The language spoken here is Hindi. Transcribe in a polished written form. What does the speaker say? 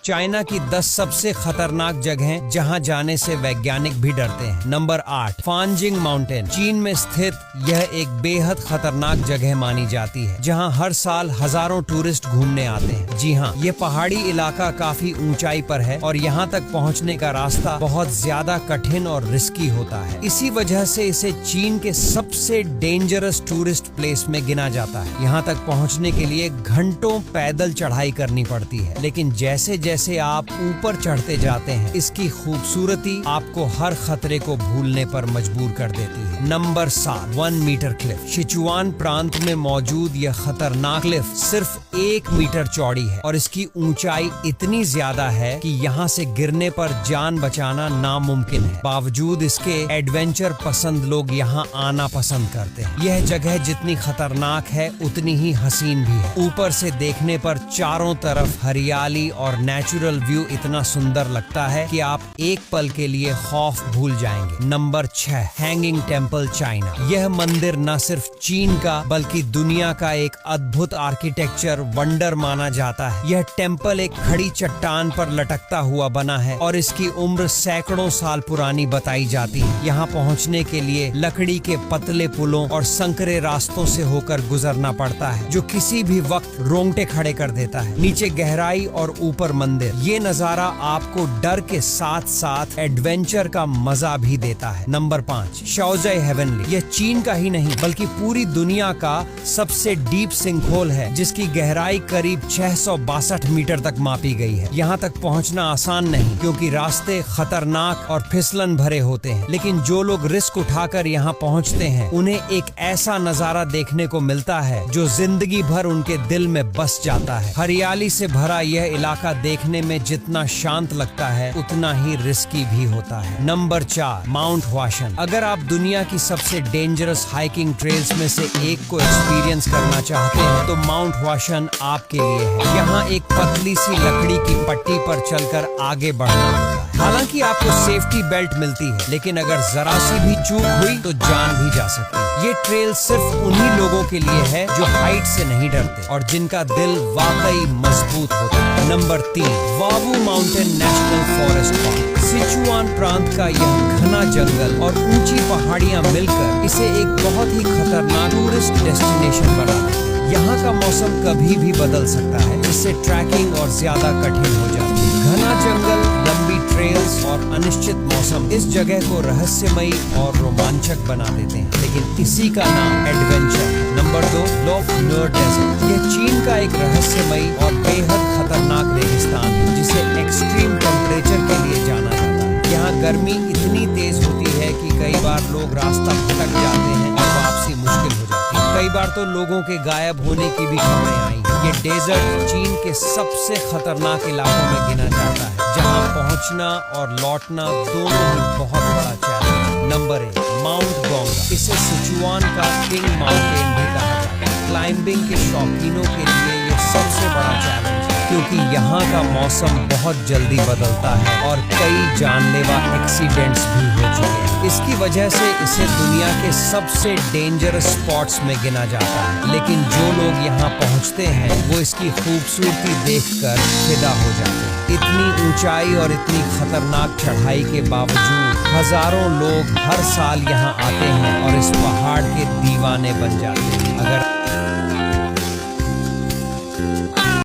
चाइना की 10 सबसे खतरनाक जगहें जहां जाने से वैज्ञानिक भी डरते हैं। Number 8, Fanjing mountain. चीन में स्थित यह एक बेहद खतरनाक जगह मानी जाती है जहां हर साल हजारों टूरिस्ट घूमने आते हैं। जी हाँ, ये पहाड़ी इलाका काफी ऊंचाई पर है और यहाँ तक पहुँचने का रास्ता बहुत ज्यादा कठिन और रिस्की होता है। इसी वजह से इसे चीन के सबसे डेंजरस टूरिस्ट प्लेस में गिना जाता है। यहाँ तक पहुँचने के लिए घंटों पैदल चढ़ाई करनी पड़ती है, लेकिन जैसे जैसे आप ऊपर चढ़ते जाते हैं इसकी खूबसूरती आपको हर खतरे को भूलने पर मजबूर कर देती है। Number 7, 1 metre Cliff. सिचुआन प्रांत में मौजूद यह खतरनाक क्लिफ सिर्फ 1 मीटर चौड़ी है और इसकी ऊंचाई इतनी ज्यादा है कि यहाँ से गिरने पर जान बचाना नामुमकिन है। बावजूद इसके एडवेंचर पसंद लोग यहाँ आना पसंद करते हैं। यह जगह जितनी खतरनाक है उतनी ही हसीन भी है। ऊपर से देखने पर चारों तरफ हरियाली और नेचुरल व्यू इतना सुंदर लगता है कि आप एक पल के लिए खौफ भूल जाएंगे। Number 6, hanging temple China. यह मंदिर न सिर्फ चीन का बल्कि दुनिया का एक अद्भुत आर्किटेक्चर वंडर माना जाता है। यह टेम्पल एक खड़ी चट्टान पर लटकता हुआ बना है और इसकी उम्र सैकड़ों साल पुरानी बताई जाती है। यहाँ पहुँचने के लिए लकड़ी के पतले पुलों और संकरे रास्तों से होकर गुजरना पड़ता है जो किसी भी वक्त रोंगटे खड़े कर देता है। नीचे गहराई और ऊपर मंदिर। ये नजारा आपको डर के साथ साथ एडवेंचर का मजा भी देता है। नंबर 5, शाओजय हेवनली। यह चीन का ही नहीं बल्कि पूरी दुनिया का सबसे डीप सिंकहोल है जिसकी गहराई करीब 662 मीटर तक मापी गई है। यहाँ तक पहुँचना आसान नहीं क्योंकि रास्ते खतरनाक और फिसलन भरे होते हैं, लेकिन जो लोग रिस्क उठाकर यहाँ पहुँचते हैं उन्हें एक ऐसा नजारा देखने को मिलता है जो जिंदगी भर उनके दिल में बस जाता है। हरियाली से भरा यह इलाका देखने में जितना शांत लगता है उतना ही रिस्की भी होता है। Number 4, mount Huashan. अगर आप दुनिया की सबसे डेंजरस हाइकिंग ट्रेल्स में से एक को एक्सपीरियंस करना चाहते हैं तो माउंट ह्वाशन आपके लिए है। यहाँ एक पतली सी लकड़ी की पट्टी पर चलकर आगे बढ़ना होता है। हालांकि आपको सेफ्टी बेल्ट मिलती है, लेकिन अगर जरा सी भी चूक हुई तो जान भी जा सकती है। ये ट्रेल सिर्फ उन्हीं लोगों के लिए है जो हाइट से नहीं डरते और जिनका दिल वाकई मजबूत होता है। Number 3, Wawu mountain national forest park. Sichuan प्रांत का यह घना जंगल और ऊंची पहाड़ियां मिलकर इसे एक बहुत ही खतरनाक टूरिस्ट डेस्टिनेशन बना देते हैं। यहाँ का मौसम कभी भी बदल सकता है, जिससे ट्रैकिंग और ज्यादा कठिन हो जाती है। घना जंगल, लंबी ट्रेल्स और अनिश्चित मौसम इस जगह को रहस्यमयी और रोमांचक बना देते हैं, लेकिन इसी का नाम एडवेंचर है। नंबर 2, लॉफ नर डेजर्ट। यह चीन का एक रहस्यमयी और बेहद खतरनाक रेगिस्तान है जिसे एक्सट्रीम टेम्परेचर के लिए जाना जाता है। यहाँ गर्मी इतनी तेज होती है कि कई बार लोग रास्ता भटक जाते हैं और वापसी मुश्किल हो जाती है। कई बार तो लोगों के गायब होने की भी खबरें आई। ये डेजर्ट चीन के सबसे खतरनाक इलाकों में गिना जाता है, जहाँ पहुँचना और लौटना दोनों ही बहुत बड़ा चैलेंज है। Number 1, mount Gongga. इसे सिचुआन का किंग माउंटेन भी कहा जाता है। क्लाइंबिंग के शौकीनों के लिए ये सबसे बड़ा चैलेंज है क्योंकि यहाँ का मौसम बहुत जल्दी बदलता है और कई जानलेवा एक्सीडेंट्स भी हो चुके हैं। इसकी वजह से इसे दुनिया के सबसे डेंजरस स्पॉट्स में गिना जाता है, लेकिन जो लोग यहाँ पहुँचते हैं वो इसकी खूबसूरती देखकर फिदा हो जाते हैं। इतनी ऊंचाई और इतनी खतरनाक चढ़ाई के बावजूद हजारों लोग हर साल यहाँ आते हैं और इस पहाड़ के दीवाने बन जाते हैं। अगर